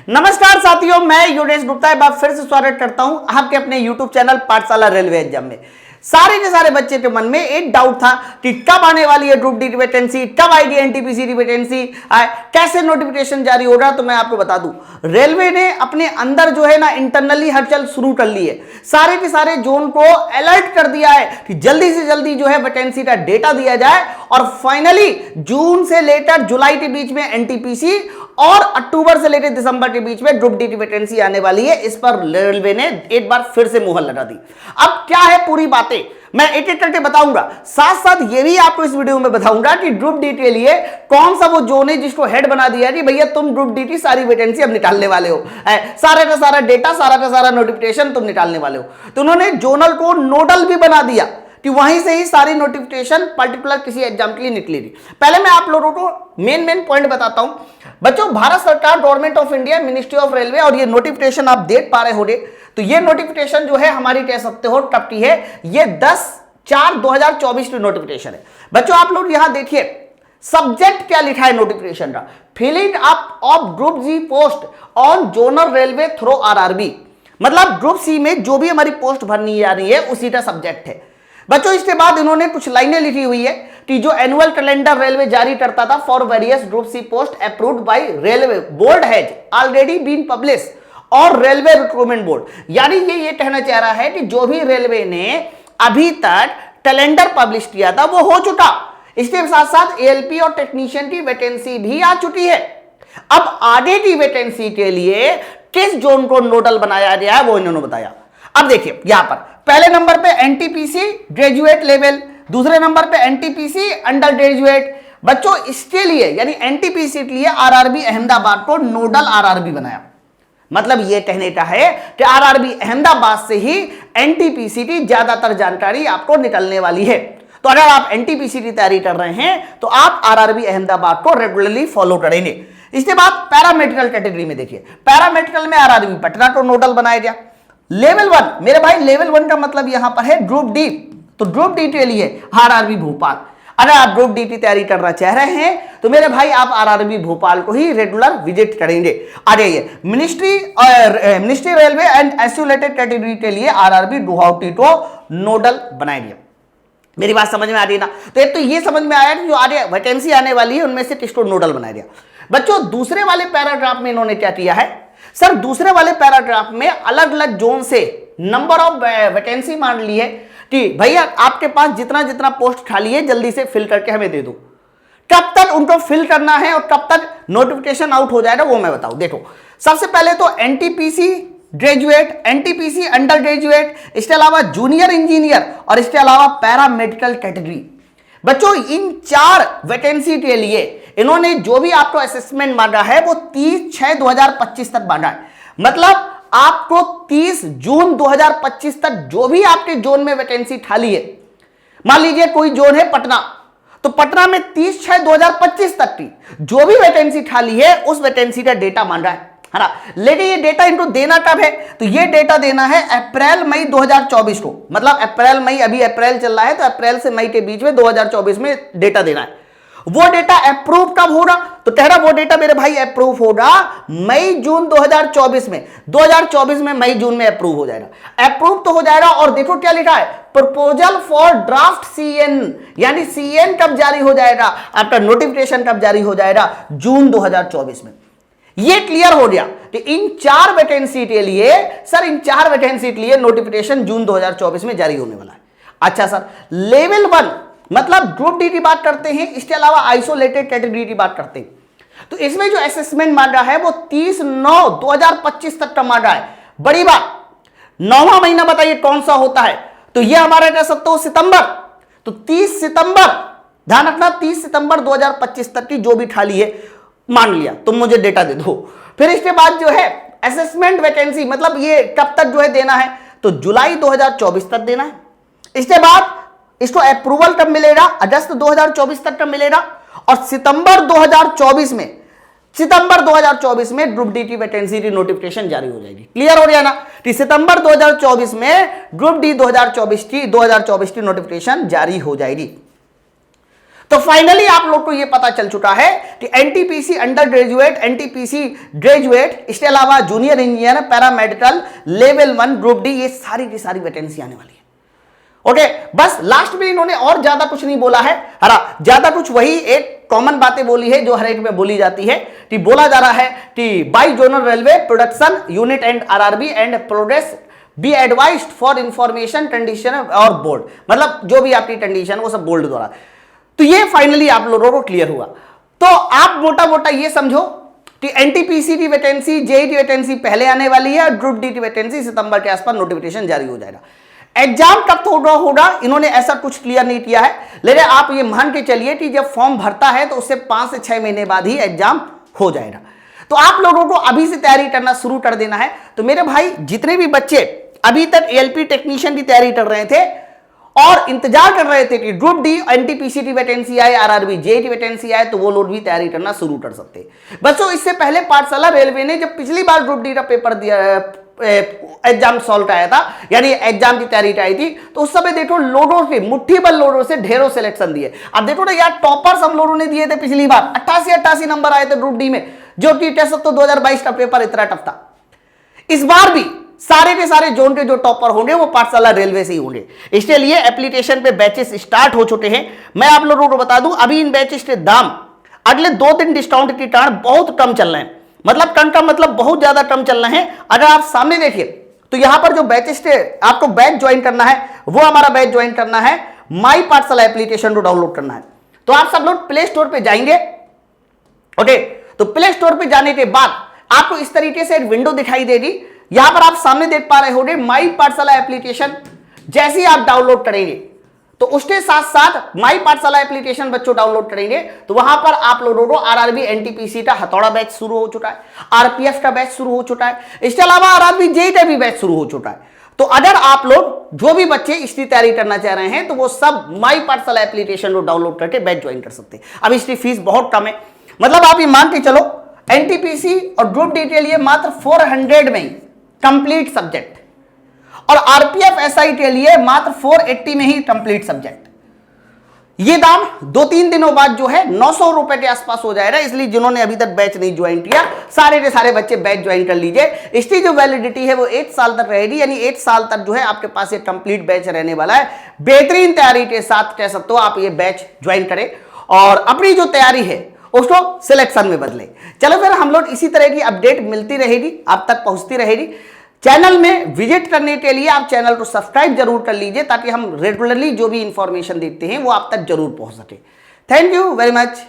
नमस्कार साथियों, मैं योगेश गुप्ता एक बार फिर से स्वागत करता हूं आपके अपने YouTube चैनल पाठशाला रेलवे एग्जाम में। सारे के सारे बच्चे के मन में एक डाउट था कि कब आने वाली है ग्रुप डी की वैकेंसी, कब आएगी एनटीपीसी की वैकेंसी, कैसे नोटिफिकेशन जारी होगा। तो मैं आपको बता दूं, रेलवे ने अपने अंदर जो है ना इंटरनली हलचल शुरू कर ली है। सारे के सारे जोन को अलर्ट कर दिया है कि जल्दी से जल्दी जो है वैकेंसी का डेटा दिया जाए और फाइनली जून से लेकर जुलाई के बीच में एनटीपीसी और अक्टूबर से लेकर दिसंबर के बीच में ग्रुप डी की वैकेंसी आने वाली है। इस पर रेलवे ने एक बार फिर से मुहर लगा दी। अब क्या है पूरी बातें मैं एक एक करके बताऊंगा, साथ साथ ये भी आपको इस वीडियो में बताऊंगा कि ग्रुप डी के लिए कौन सा वो जोन है जिसको हेड बना दिया कि भैया तुम ग्रुप डी की सारी वैकेंसी अब निकालने वाले हो, सारा का सारा डेटा, सारा का सारा नोटिफिकेशन तुम निकालने वाले हो। तो उन्होंने जोनल को नोडल भी बना दिया कि वहीं से ही सारी नोटिफिकेशन पर्टिकुलर किसी एग्जाम के लिए निकलेगी। पहले मैं आप लोगों को मेन पॉइंट बताता हूं बच्चों। भारत सरकार, government of India, ministry of railway, और ये नोटिफिकेशन आप देख पा रहे होंगे, तो ये नोटिफिकेशन जो है हमारी कह सकते हो कब की है, ये 10/4/2024 की नोटिफिकेशन है। बच्चों आप लोग यहां देखिए सब्जेक्ट क्या लिखा है नोटिफिकेशन का, filling up of group G post on zonal railway through RRB. मतलब ग्रुप सी में जो भी हमारी पोस्ट भरनी जा रही है उसी का सब्जेक्ट है। बच्चों इसके बाद इन्होंने कुछ लाइनें लिखी हुई है कि जो एनुअल कैलेंडर रेलवे जारी करता था for various group C post approved by railway board has already been publish और रेलवे रिक्रूटमेंट बोर्ड। यानी ये कहना चाह रहा है कि जो भी रेलवे ने अभी तक कैलेंडर पब्लिश किया था वो हो चुका। इसके साथ साथ एएलपी और टेक्नीशियन की वैकेंसी भी आ चुकी है। अब आगे की वैकेंसी के लिए किस जोन को नोडल बनाया गया है वो इन्होंने बताया। अब देखिए यहां पर पहले नंबर पे एनटीपीसी ग्रेजुएट लेवल, दूसरे नंबर पे एनटीपीसी अंडर ग्रेजुएट। बच्चों इसके लिए यानी एनटीपीसी के लिए आरआरबी अहमदाबाद को नोडल आरआरबी बनाया। मतलब यह कहने का है कि आरआरबी अहमदाबाद से ही एनटीपीसी की ज्यादातर जानकारी आपको निकलने वाली है। तो अगर आप एनटीपीसी की तैयारी कर रहे हैं तो आप आरआरबी अहमदाबाद को रेगुलरली फॉलो करेंगे। इसके बाद पैरामेडिकल कैटेगरी में देखिए, पैरामेडिकल में आरआरबी पटना को नोडल बनाया गया। लेवल 1 मेरे भाई, लेवल 1 का मतलब यहां पर है ग्रुप डी। तो ग्रुप डी के लिए आरआरबी भोपाल। अगर आप ग्रुप डी की तैयारी करना चाह रहे हैं तो मेरे भाई आप आरआरबी भोपाल को ही रेगुलर विजिट करेंगे। आ जाइए ministry railway and associated category के लिए आरआरबी गुवाहाटी को नोडल बनाया गया। मेरी बात समझ में आ रही ना? तो एक तो ये समझ में आया कि जो आगे वैकेंसी आने वाली है उनमें से किसको नोडल बनाया गया। बच्चों दूसरे वाले पैराग्राफ में इन्होंने क्या किया है सर, दूसरे वाले पैराग्राफ में अलग अलग जोन से नंबर ऑफ वैकेंसी मान ली है कि भैया आपके पास जितना जितना पोस्ट खाली है जल्दी से फिल करके हमें दे दो। कब तक उनको फिल करना है और कब तक नोटिफिकेशन आउट हो जाएगा वो मैं बताऊं। देखो सबसे पहले तो NTPC graduate, NTPC under graduate, इसके अलावा जूनियर इंजीनियर और इसके अलावा पैरामेडिकल कैटेगरी। बच्चों इन 4 वैकेंसी के लिए इन्होंने जो भी आपको असेसमेंट मांगा है वो 30/6/2025 तक मांगा है। मतलब आपको 30 जून 2025 तक जो भी आपके जोन में वैकेंसी खाली है, मान लीजिए कोई जोन है पटना, तो पटना में 30/6/2025 तक की जो भी वैकेंसी खाली है उस वैकेंसी का डेटा मांगा है ना। लेकिन ये डेटा इनको देना कब है, तो ये डेटा देना है अप्रैल मई 2024 को। मतलब अप्रैल मई, अभी अप्रैल चल रहा है तो अप्रैल से मई के बीच में 2024 में डेटा देना है। वो डेटा अप्रूव कब होगा, तो कह रहा वो डेटा मेरे भाई अप्रूव होगा मई जून 2024 में। 2024 में मई जून में अप्रूव हो जाएगा। अप्रूव तो हो जाएगा और देखो क्या लिखा है, प्रपोजल फॉर ड्राफ्ट सीएन, यानी सीएन कब जारी हो जाएगा, आपका नोटिफिकेशन कब जारी हो जाएगा, जून 2024 में। ये क्लियर हो गया कि इन 4 वैकेंसी के लिए सर, इन 4 वैकेंसी के लिए नोटिफिकेशन जून 2024 में जारी होने वाला है। अच्छा सर, लेवल 1 मतलब ग्रुप डी की बात करते हैं, इसके अलावा आइसोलेटेड कैटेगरी की बात करते हैं, तो इसमें जो असेसमेंट मांगा है वो 30/9/2025 तक का मांगा है। बड़ी बात, 9वां महीना बताइए कौन सा होता है, तो ये हमारा कह सकते हो सितंबर। तो 30 सितंबर, ध्यान रखना 30 सितंबर 2025 तक की जो भी खाली है मान लिया, तुम मुझे डेटा दे दो। फिर इसके बाद जो है असेसमेंट वैकेंसी, मतलब ये कब तक जो है देना है, तो जुलाई 2024 तक देना है। इसके बाद इसको अप्रूवल कब मिलेगा, अगस्त 2024 तक कब मिलेगा, और सितंबर 2024 में ग्रुप डी की वैकेंसी की नोटिफिकेशन जारी हो जाएगी। क्लियर हो गया ना कि सितंबर 2024 में ग्रुप डी 2024 की नोटिफिकेशन जारी हो जाएगी। तो फाइनली आप लोग को यह पता चल चुका है कि NTPC under graduate, NTPC graduate, इसके अलावा junior engineer, paramedical, level 1, group D, ये सारी की सारी वैकेंसी आने वाली है। ओके, बस लास्ट में इन्होंने और ज्यादा कुछ नहीं बोला है, हरा ज्यादा कुछ वही एक कॉमन बातें बोली है जो हर एक में बोली जाती है कि बोला जा रहा है कि by zonal railway production unit and RRB and progress be advised for information condition और बोर्ड, मतलब जो भी आपकी कंडीशन वो सब बोल्ड द्वारा। तो ये फाइनली आप लोगों को क्लियर हुआ। तो आप मोटा मोटा ये समझो कि एनटीपीसी की वैकेंसी, जेई की वैकेंसी पहले आने वाली है, ग्रुप डी की वैकेंसी सितंबर के आसपास नोटिफिकेशन जारी हो जाएगा। एग्जाम कब होगा इन्होंने ऐसा कुछ क्लियर नहीं किया है, लेकिन आप ये मान के चलिए कि जब फॉर्म भरता है तो उससे 5 से 6 महीने बाद ही एग्जाम हो जाएगा। तो आप लोगों को अभी से तैयारी करना शुरू कर देना है। तो मेरे भाई जितने भी बच्चे अभी तक एएलपी टेक्नीशियन की तैयारी कर रहे थे और इंतजार कर रहे थे कि ग्रुप डी एनटीपीसी की वैकेंसी आए, आरआरबी जेई की वैकेंसी आए, तो वो लोग भी तैयारी करना शुरू कर सकते हैं। बच्चों इससे पहले पाठशाला रेलवे ने जब पिछली बार ग्रुप डी का पेपर दिया, एग्जाम सॉल्व आया था, यानी एग्जाम की तैयारी आई थी, तो उस समय देखो लोगों के मुट्ठी भर लोगों से ढेरों सिलेक्शन दिए। अब देखो ना यार, टॉपर्स हम लोगों ने दिए थे पिछली बार, 88 नंबर आए थे ग्रुप डी में, जो कि टेस्ट तो 2022 का पेपर इतना टफ था। इस बार भी सारे के सारे जोन के जो टॉपर होंगे वो पाठशाला रेलवे से ही होंगे। इसके लिए एप्लीकेशन पे बैचेस स्टार्ट हो चुके हैं। मैं आप लोगों को बता दूं, अभी इन बैचेस के दाम अगले 2 दिन डिस्काउंट के कारण बहुत कम चल रहे हैं, मतलब कम का मतलब बहुत ज्यादा कम चल रहे हैं। अगर आप सामने देखिए तो यहां पर जो बैचेस थे, आपको बैच ज्वाइन करना है, वो हमारा बैच ज्वाइन करना है, माई पाठशाला एप्लीकेशन को डाउनलोड करना है। तो आप सब लोग प्ले स्टोर पे जाएंगे। ओके, तो प्ले स्टोर पे जाने के बाद आपको इस तरीके से एक विंडो दिखाई देगी। यहां पर आप सामने देख पा रहे होंगे माई पाठशाला एप्लीकेशन। जैसे ही आप डाउनलोड करेंगे तो उसके साथ साथ माई पाठशाला एप्लीकेशन बच्चों डाउनलोड करेंगे तो वहां पर आप लोगों को आरआरबी एनटीपीसी का हथौड़ा बैच शुरू हो चुका है, आरपीएफ का बैच शुरू हो चुका है, इसके अलावा आरआरबी जेई का भी बैच शुरू हो चुका है। तो अगर आप लोग जो भी बच्चे इसकी तैयारी करना चाह रहे हैं तो वो सब माई पाठशाला एप्लीकेशन को डाउनलोड करके बैच ज्वाइन कर सकते हैं। अब इसकी फीस बहुत कम है, मतलब आप ये मान के चलो एनटीपीसी और ग्रुप डी के लिए मात्र 400 में कंप्लीट सब्जेक्ट, और आरपीएफ एसआई के लिए मात्र 480 में ही कंप्लीट सब्जेक्ट। ये दाम 2-3 दिनों बाद जो है 900 रुपए के आसपास हो जाएगा। इसलिए जिन्होंने अभी तक बैच नहीं ज्वाइन किया, सारे के सारे बच्चे बैच ज्वाइन कर लीजिए। इसकी जो वैलिडिटी है वो 1 साल तक रहेगी, यानी 1 साल तक जो है आपके पास ये कंप्लीट बैच रहने वाला है। बेहतरीन तैयारी के साथ कह सकते हो आप ये बैच ज्वाइन करें और अपनी जो तैयारी है उसको सिलेक्शन में बदले। चलो फिर हम लोग इसी तरह की अपडेट मिलती रहेगी, आप तक पहुंचती रहेगी। चैनल में विजिट करने के लिए आप चैनल को सब्सक्राइब जरूर कर लीजिए ताकि हम रेगुलरली जो भी इंफॉर्मेशन देते हैं वो आप तक जरूर पहुंच सके। Thank you very much.